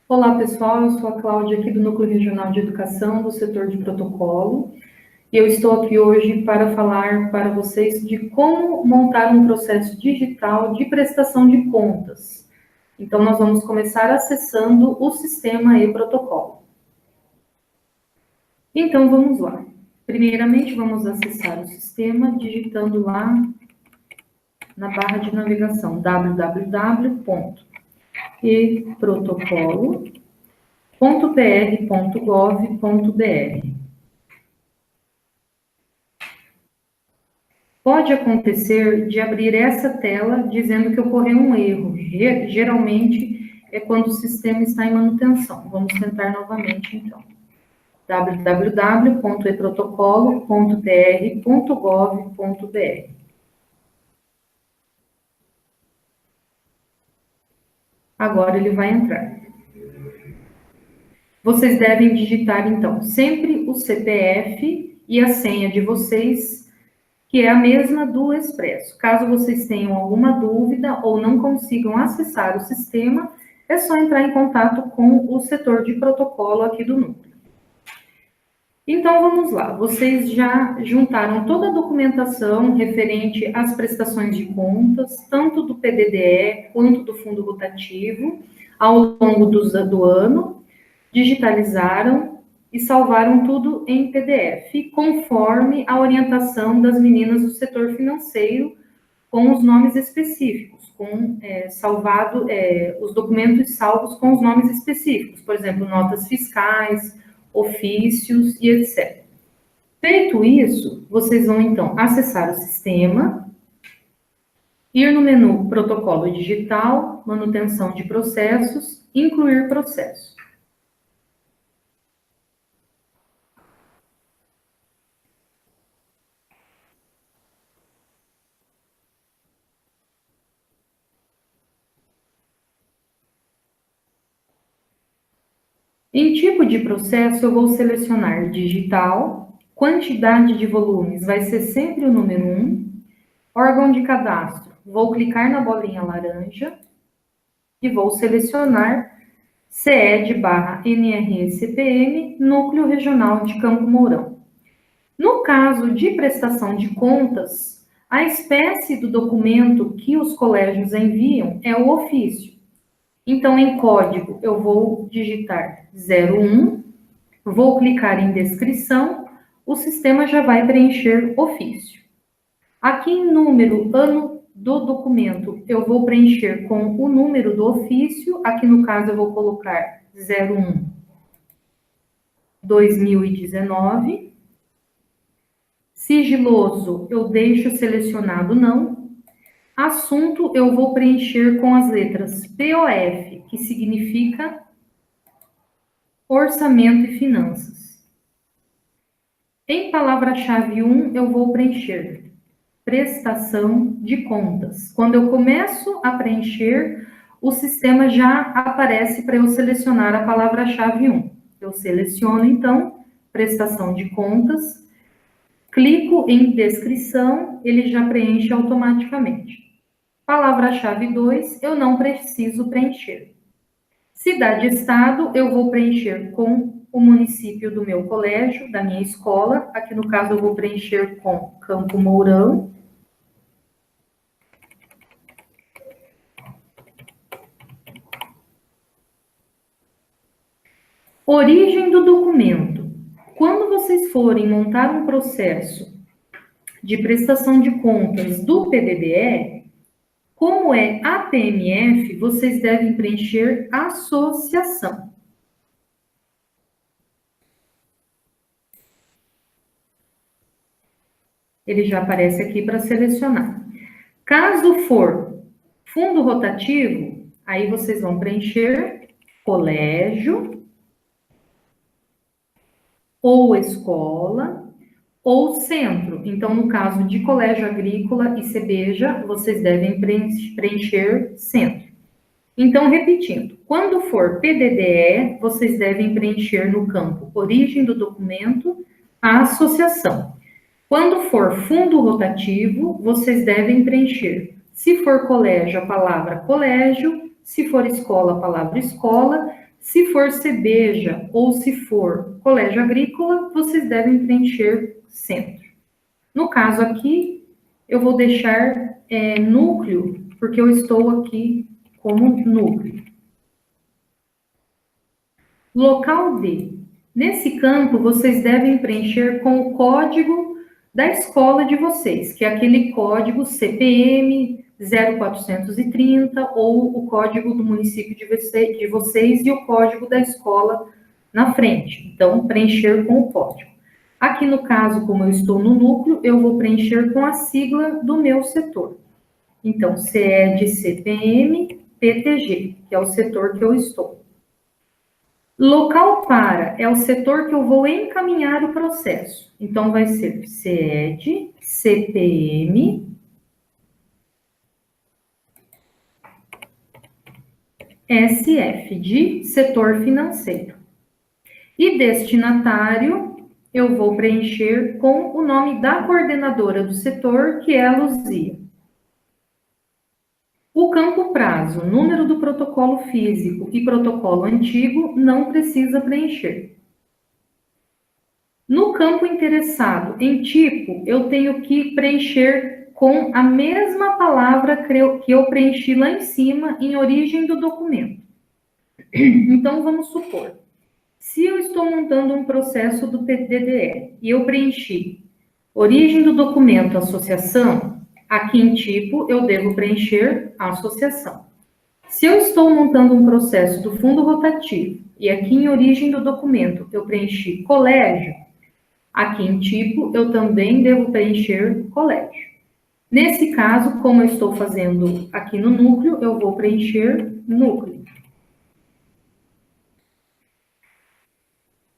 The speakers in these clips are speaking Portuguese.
Olá, pessoal. Eu sou a Cláudia, aqui do Núcleo Regional de Educação, do setor de protocolo. E eu estou aqui hoje para falar para vocês de como montar um processo digital de prestação de contas. Então, nós vamos começar acessando o sistema e-protocolo. Então, vamos lá. Primeiramente, vamos acessar o sistema digitando lá na barra de navegação www.eprotocolo.pr.gov.br. Pode acontecer de abrir essa tela dizendo que ocorreu um erro. Geralmente é quando o sistema está em manutenção. Vamos tentar novamente, então. www.eprotocolo.pr.gov.br. Agora ele vai entrar. Vocês devem digitar, então, sempre o CPF e a senha de vocês, que é a mesma do Expresso. Caso vocês tenham alguma dúvida ou não consigam acessar o sistema, é só entrar em contato com o setor de protocolo aqui do Núcleo. Então, vamos lá. Vocês já juntaram toda a documentação referente às prestações de contas, tanto do PDDE quanto do fundo rotativo, ao longo do ano, digitalizaram e salvaram tudo em PDF, conforme a orientação das meninas do setor financeiro, com os nomes específicos, os documentos salvos com os nomes específicos, por exemplo, notas fiscais, ofícios e etc. Feito isso, vocês vão então acessar o sistema, ir no menu Protocolo Digital, Manutenção de Processos, Incluir Processo. Em tipo de processo, eu vou selecionar digital, quantidade de volumes vai ser sempre o número 1, órgão de cadastro, vou clicar na bolinha laranja e vou selecionar CED/NRE-CPM, Núcleo Regional de Campo Mourão. No caso de prestação de contas, a espécie do documento que os colégios enviam é o ofício. Então, em código, eu vou digitar 01, vou clicar em descrição, o sistema já vai preencher ofício. Aqui em número, ano do documento, eu vou preencher com o número do ofício, aqui no caso eu vou colocar 01 2019. Sigiloso, eu deixo selecionado não. Assunto, eu vou preencher com as letras POF, que significa Orçamento e Finanças. Em palavra-chave 1, eu vou preencher Prestação de Contas. Quando eu começo a preencher, o sistema já aparece para eu selecionar a palavra-chave 1. Eu seleciono, então, Prestação de Contas, clico em Descrição, ele já preenche automaticamente. Palavra-chave 2, eu não preciso preencher. Cidade e estado, eu vou preencher com o município do meu colégio, da minha escola. Aqui no caso eu vou preencher com Campo Mourão. Origem do documento. Quando vocês forem montar um processo de prestação de contas do PDDE, como é APMF, vocês devem preencher associação. Ele já aparece aqui para selecionar. Caso for fundo rotativo, aí vocês vão preencher colégio, ou escola, ou centro. Então, no caso de colégio agrícola e CEBEJA, vocês devem preencher centro. Então, repetindo, quando for PDDE, vocês devem preencher no campo origem do documento a associação. Quando for fundo rotativo, vocês devem preencher, se for colégio, a palavra colégio, se for escola, a palavra escola, Se for CBJA ou se for colégio agrícola, vocês devem preencher centro. No caso aqui, eu vou deixar núcleo, porque eu estou aqui como núcleo. Local D. Nesse campo, vocês devem preencher com o código da escola de vocês, que é aquele código CPM 0430 ou o código do município de vocês e o código da escola na frente. Então, preencher com o código. Aqui no caso, como eu estou no núcleo, eu vou preencher com a sigla do meu setor. Então, CE de CPM PTG, que é o setor que eu estou. Local para é o setor que eu vou encaminhar o processo. Então, vai ser CED, CPM, SF, de setor financeiro. E destinatário, eu vou preencher com o nome da coordenadora do setor, que é a Luzia. O campo prazo, número do protocolo físico e protocolo antigo, não precisa preencher. No campo interessado em tipo, eu tenho que preencher com a mesma palavra que eu preenchi lá em cima, em origem do documento. Então, vamos supor, se eu estou montando um processo do PDDE e eu preenchi origem do documento associação, aqui em tipo eu devo preencher a associação. Se eu estou montando um processo do fundo rotativo e aqui em origem do documento eu preenchi colégio, aqui em tipo eu também devo preencher colégio. Nesse caso, como eu estou fazendo aqui no núcleo, eu vou preencher núcleo.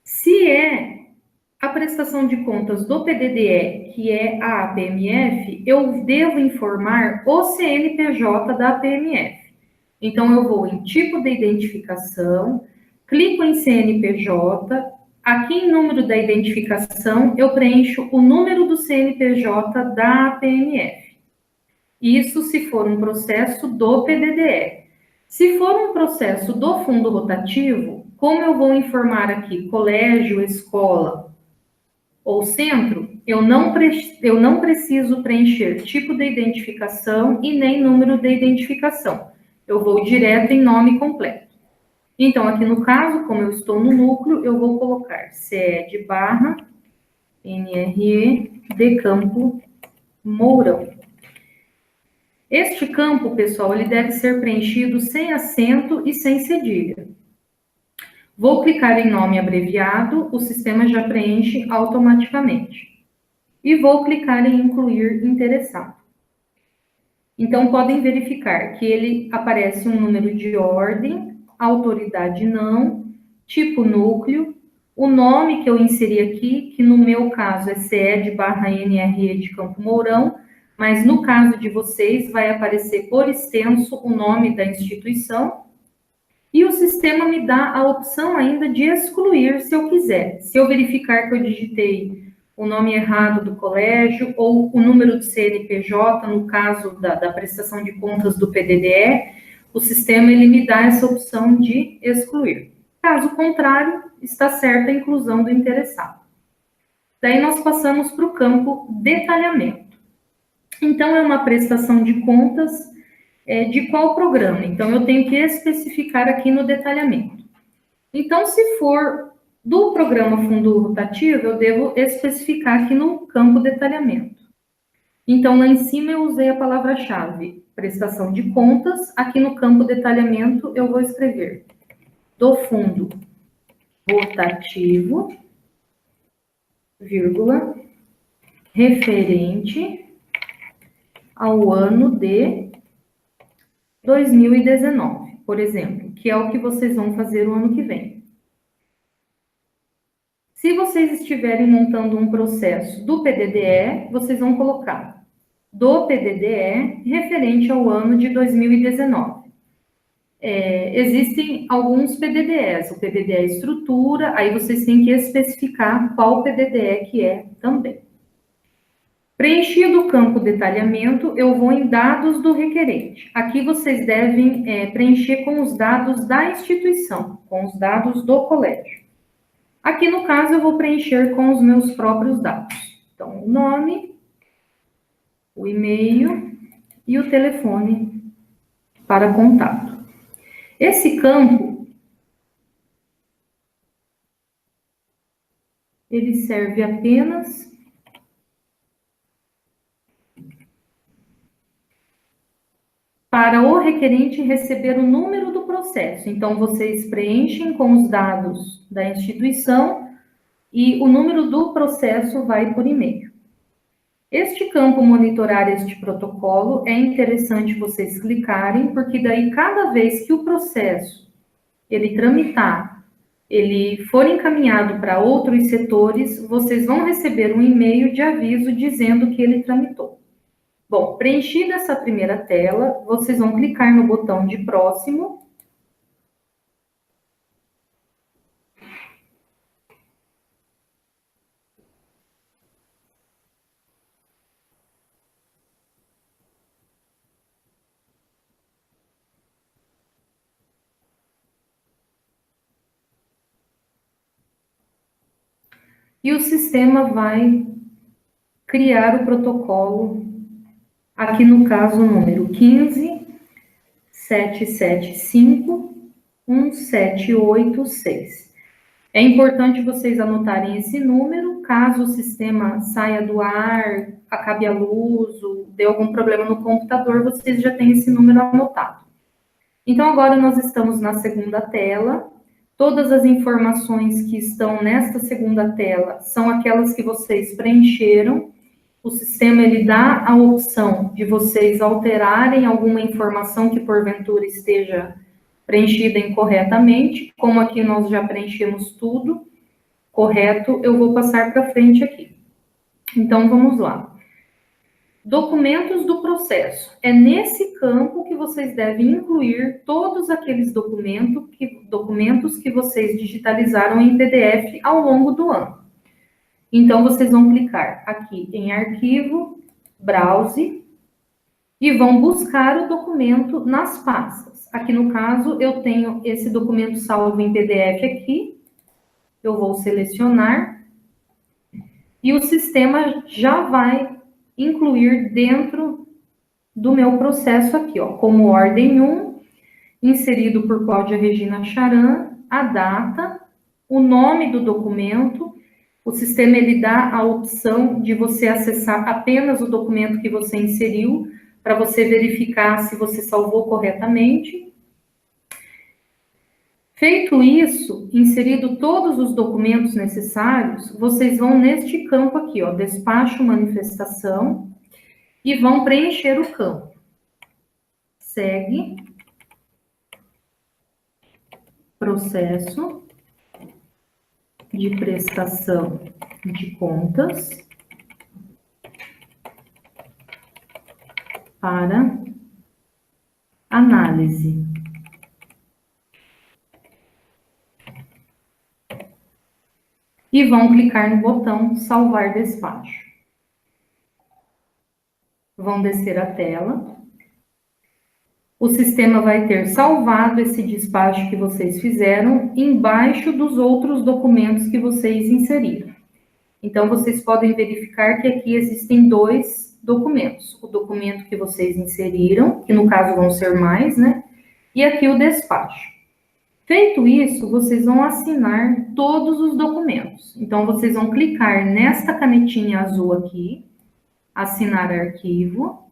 Se é a prestação de contas do PDDE, que é a APMF, eu devo informar o CNPJ da APMF. Então, eu vou em tipo de identificação, clico em CNPJ, aqui em número da identificação, eu preencho o número do CNPJ da APMF. Isso se for um processo do PDDE. Se for um processo do fundo rotativo, como eu vou informar aqui colégio, escola ou centro, eu não preciso preencher tipo de identificação e nem número de identificação. Eu vou direto em nome completo. Então, aqui no caso, como eu estou no núcleo, eu vou colocar CE de barra NRE de Campo Mourão. Este campo, pessoal, ele deve ser preenchido sem acento e sem cedilha. Vou clicar em nome abreviado, o sistema já preenche automaticamente. E vou clicar em incluir interessado. Então, podem verificar que ele aparece um número de ordem, autoridade não, tipo núcleo, o nome que eu inseri aqui, que no meu caso é CE de barra NRE de Campo Mourão, mas no caso de vocês vai aparecer por extenso o nome da instituição, e o sistema me dá a opção ainda de excluir se eu quiser. Se eu verificar que eu digitei o nome errado do colégio ou o número do CNPJ, no caso da prestação de contas do PDDE, o sistema ele me dá essa opção de excluir. Caso contrário, está certa a inclusão do interessado. Daí nós passamos para o campo detalhamento. Então, é uma prestação de contas de qual programa? Então, eu tenho que especificar aqui no detalhamento. Então, se for do programa fundo rotativo, eu devo especificar aqui no campo detalhamento. Então, lá em cima eu usei a palavra-chave prestação de contas. Aqui no campo detalhamento eu vou escrever do fundo rotativo, vírgula, referente ao ano de 2019, por exemplo, que é o que vocês vão fazer o ano que vem. Se vocês estiverem montando um processo do PDDE, vocês vão colocar do PDDE referente ao ano de 2019. Existem alguns PDDEs, o PDDE estrutura, aí vocês têm que especificar qual PDDE que é também. Preenchido o campo detalhamento, eu vou em dados do requerente. Aqui vocês devem preencher com os dados da instituição, com os dados do colégio. Aqui no caso eu vou preencher com os meus próprios dados. Então, o nome, o e-mail e o telefone para contato. Esse campo, ele serve apenas para o requerente receber o número do processo. Então, vocês preenchem com os dados da instituição e o número do processo vai por e-mail. Este campo monitorar este protocolo é interessante vocês clicarem, porque daí cada vez que o processo ele tramitar, ele for encaminhado para outros setores, vocês vão receber um e-mail de aviso dizendo que ele tramitou. Bom, preenchida essa primeira tela, vocês vão clicar no botão de próximo. E o sistema vai criar o protocolo, aqui no caso o número 15.775.1786. É importante vocês anotarem esse número, caso o sistema saia do ar, acabe a luz, ou dê algum problema no computador, vocês já têm esse número anotado. Então, agora nós estamos na segunda tela. Todas as informações que estão nesta segunda tela são aquelas que vocês preencheram. O sistema, ele dá a opção de vocês alterarem alguma informação que porventura esteja preenchida incorretamente. Como aqui nós já preenchemos tudo correto, eu vou passar para frente aqui. Então, vamos lá. Documentos do processo. É nesse campo que vocês devem incluir todos aqueles documentos que vocês digitalizaram em PDF ao longo do ano. Então, vocês vão clicar aqui em Arquivo, Browse, e vão buscar o documento nas pastas. Aqui no caso, eu tenho esse documento salvo em PDF aqui. Eu vou selecionar. E o sistema já vai incluir dentro do meu processo aqui, ó, como ordem 1, inserido por Cláudia Regina Charan, a data, o nome do documento. O sistema, ele dá a opção de você acessar apenas o documento que você inseriu, para você verificar se você salvou corretamente. Feito isso, inserido todos os documentos necessários, vocês vão neste campo aqui, ó, despacho manifestação, e vão preencher o campo. Segue. Processo de prestação de contas para análise. E vão clicar no botão salvar despacho. Vão descer a tela. O sistema vai ter salvado esse despacho que vocês fizeram embaixo dos outros documentos que vocês inseriram. Então, vocês podem verificar que aqui existem dois documentos. O documento que vocês inseriram, que no caso vão ser mais, né? E aqui o despacho. Feito isso, vocês vão assinar todos os documentos. Então, vocês vão clicar nesta canetinha azul aqui, assinar arquivo,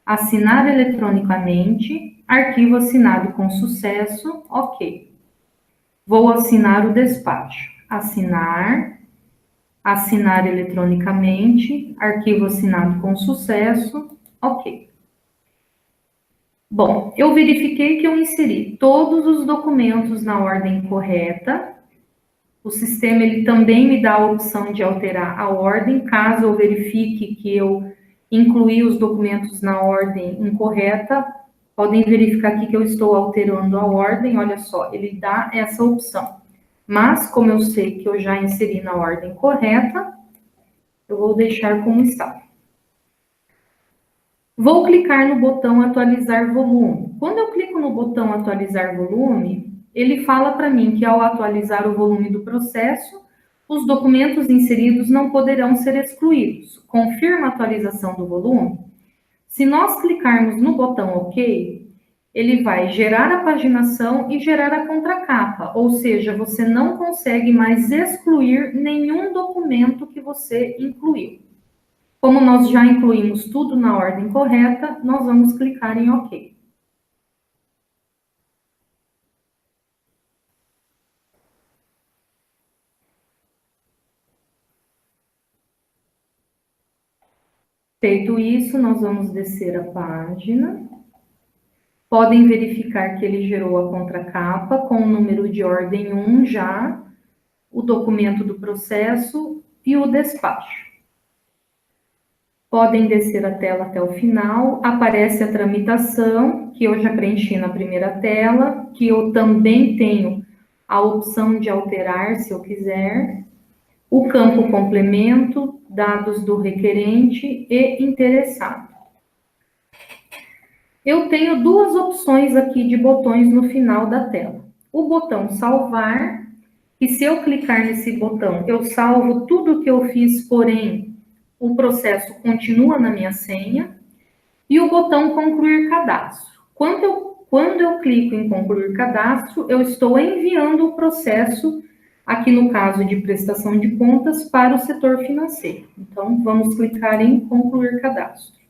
assinar eletronicamente, arquivo assinado com sucesso, ok. Vou assinar o despacho, assinar, assinar eletronicamente, arquivo assinado com sucesso, ok. Bom, eu verifiquei que eu inseri todos os documentos na ordem correta. O sistema, ele também me dá a opção de alterar a ordem, caso eu verifique que eu incluí os documentos na ordem incorreta. Podem verificar aqui que eu estou alterando a ordem, olha só, ele dá essa opção. Mas, como eu sei que eu já inseri na ordem correta, eu vou deixar como está. Vou clicar no botão atualizar volume. Quando eu clico no botão atualizar volume, ele fala para mim que ao atualizar o volume do processo, os documentos inseridos não poderão ser excluídos. Confirma a atualização do volume. Se nós clicarmos no botão OK, ele vai gerar a paginação e gerar a contracapa, ou seja, você não consegue mais excluir nenhum documento que você incluiu. Como nós já incluímos tudo na ordem correta, nós vamos clicar em OK. Feito isso, nós vamos descer a página. Podem verificar que ele gerou a contracapa com o número de ordem 1 já, o documento do processo e o despacho. Podem descer a tela até o final, aparece a tramitação, que eu já preenchi na primeira tela, que eu também tenho a opção de alterar, se eu quiser, o campo complemento, dados do requerente e interessado. Eu tenho duas opções aqui de botões no final da tela. O botão salvar, que se eu clicar nesse botão, eu salvo tudo que eu fiz, porém, o processo continua na minha senha. E o botão concluir cadastro. Quando eu clico em concluir cadastro, eu estou enviando o processo, aqui no caso de prestação de contas, para o setor financeiro. Então, vamos clicar em concluir cadastro.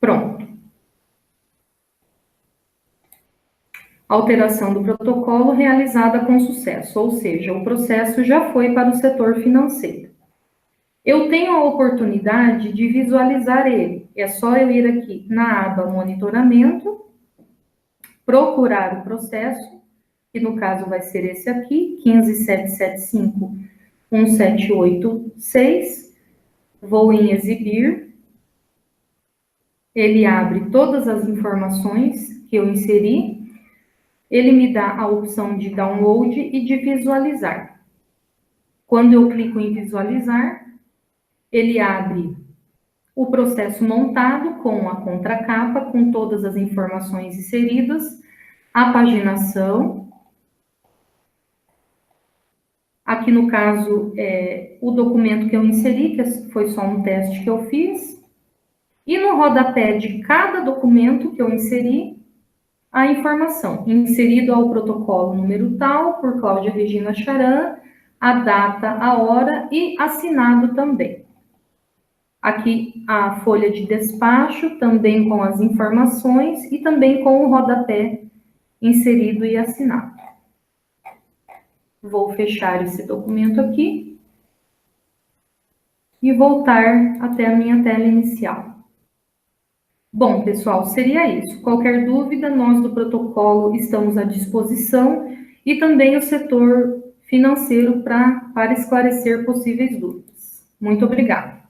Pronto. Alteração do protocolo realizada com sucesso, ou seja, o processo já foi para o setor financeiro. Eu tenho a oportunidade de visualizar ele. É só eu ir aqui na aba monitoramento, procurar o processo, que no caso vai ser esse aqui, 157751786. Vou em exibir. Ele abre todas as informações que eu inseri. Ele me dá a opção de download e de visualizar. Quando eu clico em visualizar, ele abre o processo montado com a contracapa, com todas as informações inseridas, a paginação. Aqui no caso, o documento que eu inseri, que foi só um teste que eu fiz. E no rodapé de cada documento que eu inseri, a informação. Inserido ao protocolo número tal, por Cláudia Regina Charan, a data, a hora e assinado também. Aqui a folha de despacho, também com as informações e também com o rodapé inserido e assinado. Vou fechar esse documento aqui e voltar até a minha tela inicial. Bom, pessoal, seria isso. Qualquer dúvida, nós do protocolo estamos à disposição e também o setor financeiro para esclarecer possíveis dúvidas. Muito obrigada.